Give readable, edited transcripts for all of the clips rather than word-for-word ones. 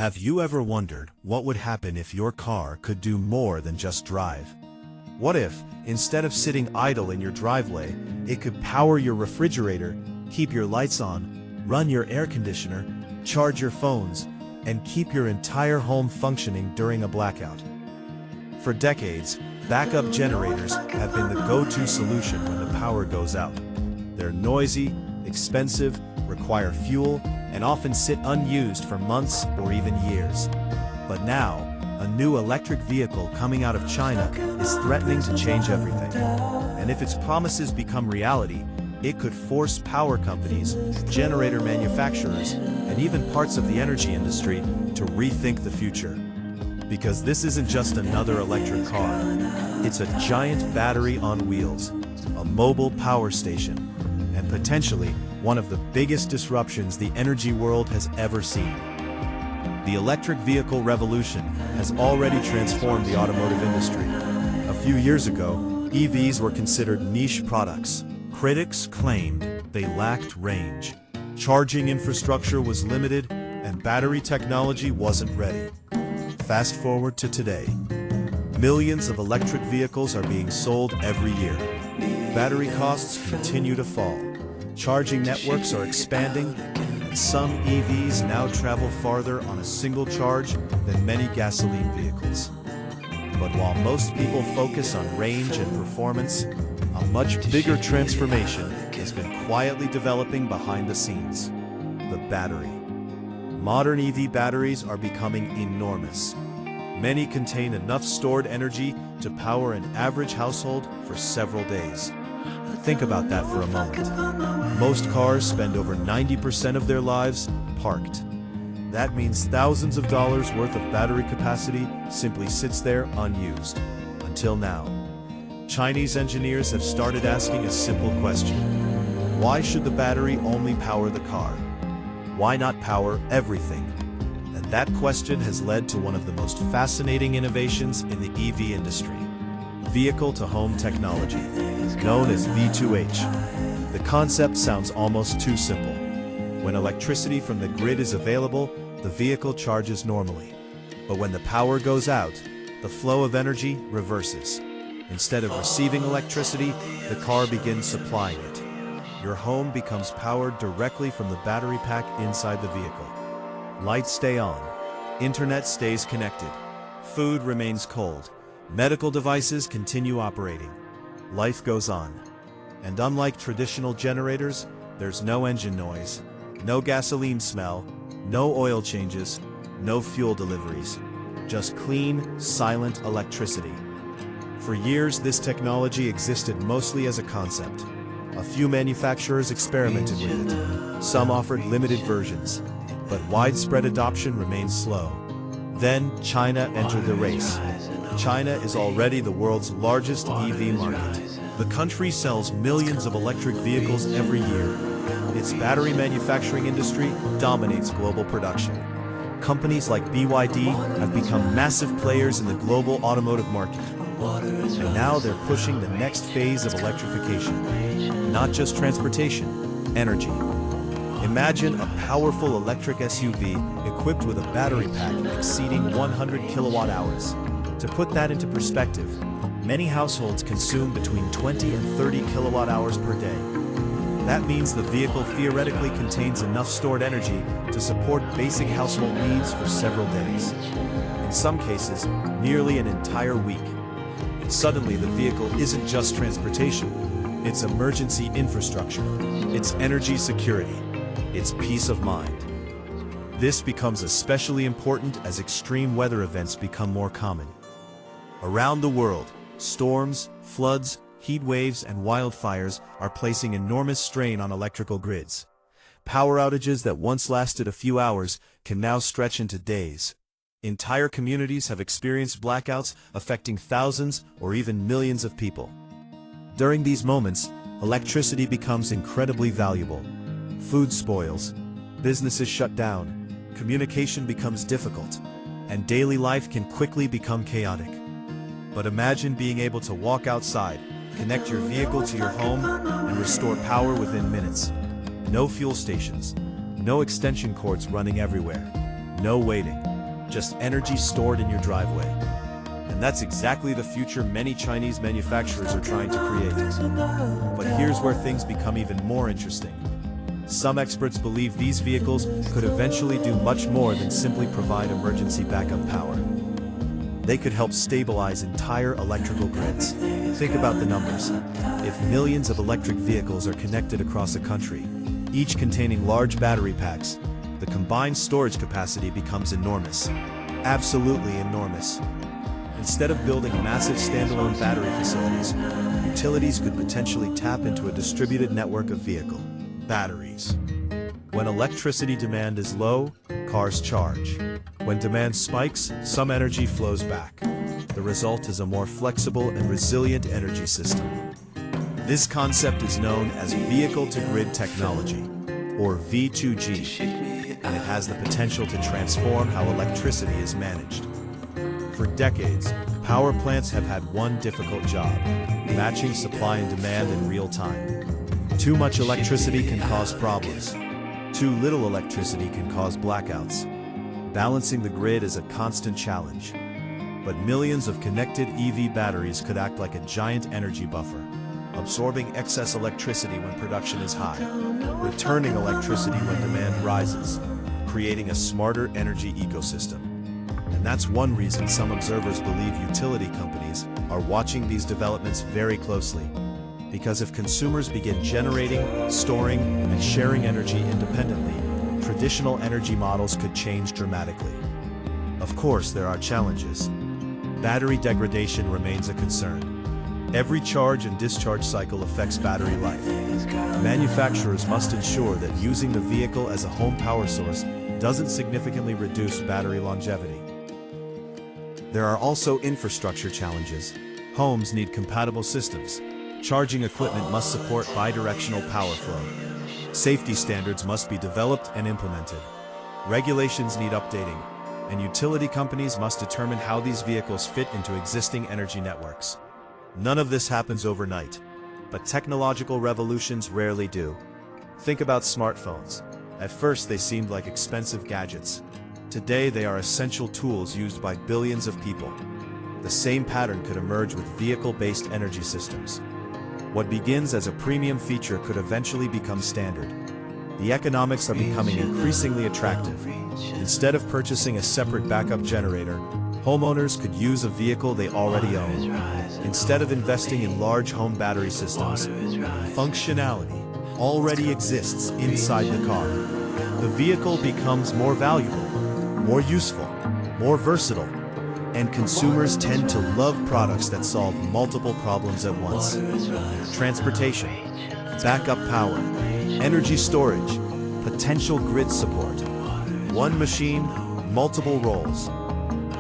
Have you ever wondered what would happen if your car could do more than just drive? What if, instead of sitting idle in your driveway, it could power your refrigerator, keep your lights on, run your air conditioner, charge your phones, and keep your entire home functioning during a blackout? For decades, backup generators have been the go-to solution when the power goes out. They're noisy, expensive, require fuel, and often sit unused for months or even years. But now, a new electric vehicle coming out of China is threatening to change everything. And if its promises become reality, it could force power companies, generator manufacturers, and even parts of the energy industry to rethink the future. Because this isn't just another electric car. It's a giant battery on wheels, a mobile power station, and potentially one of the biggest disruptions the energy world has ever seen. The electric vehicle revolution has already transformed the automotive industry. A few years ago, EVs were considered niche products. Critics claimed they lacked range. Charging infrastructure was limited, and battery technology wasn't ready. Fast forward to today. Millions of electric vehicles are being sold every year. Battery costs continue to fall. Charging networks are expanding, and some EVs now travel farther on a single charge than many gasoline vehicles. But while most people focus on range and performance, a much bigger transformation has been quietly developing behind the scenes: the battery. Modern EV batteries are becoming enormous. Many contain enough stored energy to power an average household for several days. Think about that for a moment. Most cars spend over 90% of their lives parked. That means thousands of dollars worth of battery capacity simply sits there unused. Until now. Chinese engineers have started asking a simple question. Why should the battery only power the car? Why not power everything? And that question has led to one of the most fascinating innovations in the EV industry: vehicle-to-home technology, known as V2H. The concept sounds almost too simple. When electricity from the grid is available, the vehicle charges normally. But when the power goes out, the flow of energy reverses. Instead of receiving electricity, the car begins supplying it. Your home becomes powered directly from the battery pack inside the vehicle. Lights stay on, internet stays connected, food remains cold, medical devices continue operating. Life goes on. And unlike traditional generators, there's no engine noise, no gasoline smell, no oil changes, no fuel deliveries. Just clean, silent electricity. For years, this technology existed mostly as a concept. A few manufacturers experimented with it. Some offered limited versions, but widespread adoption remained slow. Then, China entered the race. China is already the world's largest EV market. The country sells millions of electric vehicles every year. Its battery manufacturing industry dominates global production. Companies like BYD have become massive players in the global automotive market. And now they're pushing the next phase of electrification. Not just transportation, energy. Imagine a powerful electric SUV equipped with a battery pack exceeding 100 kilowatt hours. To put that into perspective, many households consume between 20 and 30 kilowatt hours per day. That means the vehicle theoretically contains enough stored energy to support basic household needs for several days. In some cases, nearly an entire week. Suddenly, the vehicle isn't just transportation. It's emergency infrastructure. It's energy security. It's peace of mind. This becomes especially important as extreme weather events become more common. Around the world, storms, floods, heat waves, and wildfires are placing enormous strain on electrical grids. Power outages that once lasted a few hours can now stretch into days. Entire communities have experienced blackouts affecting thousands or even millions of people. During these moments, electricity becomes incredibly valuable. Food spoils, businesses shut down, communication becomes difficult, and daily life can quickly become chaotic. But imagine being able to walk outside, connect your vehicle to your home, and restore power within minutes. No fuel stations, no extension cords running everywhere, no waiting. just energy stored in your driveway. And that's exactly the future many Chinese manufacturers are trying to create. But here's where things become even more interesting. Some experts believe these vehicles could eventually do much more than simply provide emergency backup power. They could help stabilize entire electrical grids. Think about the numbers. If millions of electric vehicles are connected across a country, each containing large battery packs, the combined storage capacity becomes enormous. Absolutely enormous. Instead of building massive standalone battery facilities, utilities could potentially tap into a distributed network of vehicle batteries. When electricity demand is low, cars charge. When demand spikes, some energy flows back. The result is a more flexible and resilient energy system. This concept is known as vehicle-to-grid technology, or V2G, and it has the potential to transform how electricity is managed. For decades, power plants have had one difficult job: matching supply and demand in real time. Too much electricity can cause problems. Too little electricity can cause blackouts. Balancing the grid is a constant challenge. But millions of connected EV batteries could act like a giant energy buffer, absorbing excess electricity when production is high, returning electricity when demand rises, creating a smarter energy ecosystem. And that's one reason some observers believe utility companies are watching these developments very closely. Because if consumers begin generating, storing, and sharing energy independently, traditional energy models could change dramatically. Of course, there are challenges. Battery degradation remains a concern. Every charge and discharge cycle affects battery life. Manufacturers must ensure that using the vehicle as a home power source doesn't significantly reduce battery longevity. There are also infrastructure challenges. Homes need compatible systems. Charging equipment must support bidirectional power flow. Safety standards must be developed and implemented. Regulations need updating, and utility companies must determine how these vehicles fit into existing energy networks. None of this happens overnight, but technological revolutions rarely do. Think about smartphones. At first, they seemed like expensive gadgets. Today, they are essential tools used by billions of people. The same pattern could emerge with vehicle-based energy systems. What begins as a premium feature could eventually become standard. The economics are becoming increasingly attractive. Instead of purchasing a separate backup generator, homeowners could use a vehicle they already own. Instead of investing in large home battery systems, functionality already exists inside the car. The vehicle becomes more valuable, more useful, more versatile, and consumers tend to love products that solve multiple problems at once. Transportation, backup power, energy storage, potential grid support. One machine, multiple roles.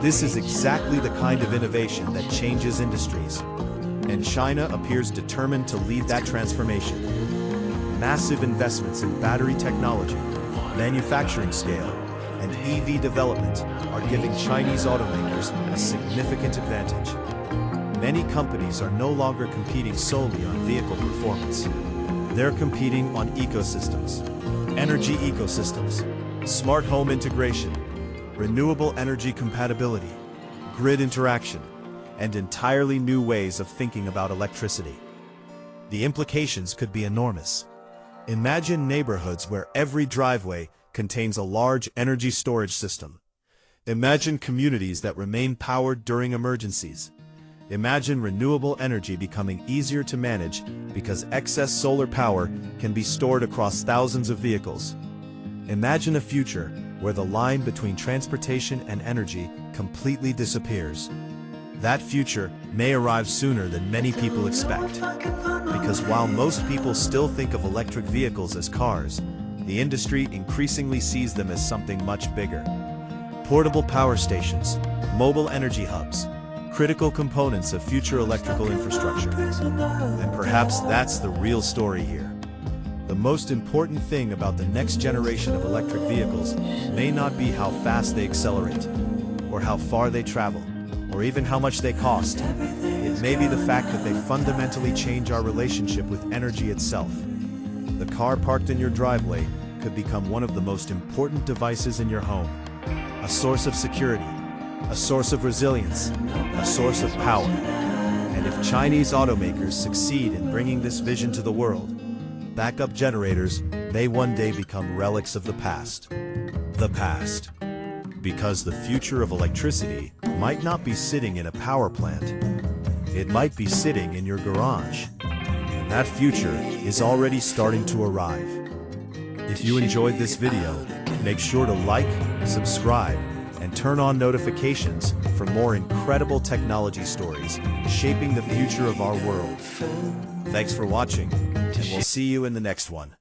This is exactly the kind of innovation that changes industries. And China appears determined to lead that transformation. Massive investments in battery technology, manufacturing scale, and EV development are giving Chinese automakers a significant advantage. Many companies are no longer competing solely on vehicle performance. They're competing on ecosystems, energy ecosystems, smart home integration, renewable energy compatibility, grid interaction, and entirely new ways of thinking about electricity. The implications could be enormous. Imagine neighborhoods where every driveway contains a large energy storage system. Imagine communities that remain powered during emergencies. Imagine renewable energy becoming easier to manage because excess solar power can be stored across thousands of vehicles. Imagine a future where the line between transportation and energy completely disappears. That future may arrive sooner than many people expect. Because while most people still think of electric vehicles as cars, the industry increasingly sees them as something much bigger. Portable power stations, mobile energy hubs, critical components of future electrical infrastructure. And perhaps that's the real story here. The most important thing about the next generation of electric vehicles may not be how fast they accelerate, or how far they travel, or even how much they cost. It may be the fact that they fundamentally change our relationship with energy itself. The car parked in your driveway could become one of the most important devices in your home. a source of security, a source of resilience, a source of power. And if Chinese automakers succeed in bringing this vision to the world, backup generators may one day become relics of the past. The past. Because the future of electricity might not be sitting in a power plant. It might be sitting in your garage. And that future is already starting to arrive. If you enjoyed this video, make sure to like, subscribe, and turn on notifications for more incredible technology stories shaping the future of our world. Thanks for watching, and we'll see you in the next one.